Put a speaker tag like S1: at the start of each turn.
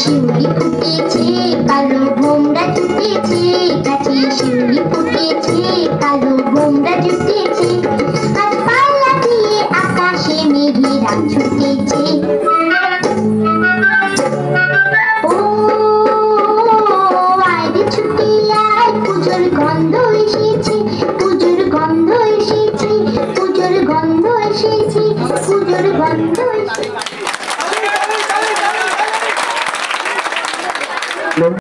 S1: শিউলি ফুটেছে, কালো ভোমরা জুটেছে, গাছে শিউলি ফুটেছে, কালো ভোমরা জুটেছে, আর পাল্লা দিয়ে আকাশে মেঘেরা ছুটেছে। ও আয় ছুটে আয়, পুজোর গন্ধ এসেছে, পুজোর গন্ধ এসেছে, পুজোর গন্ধ এসেছে, পুজোর গন্ধ এসেছে।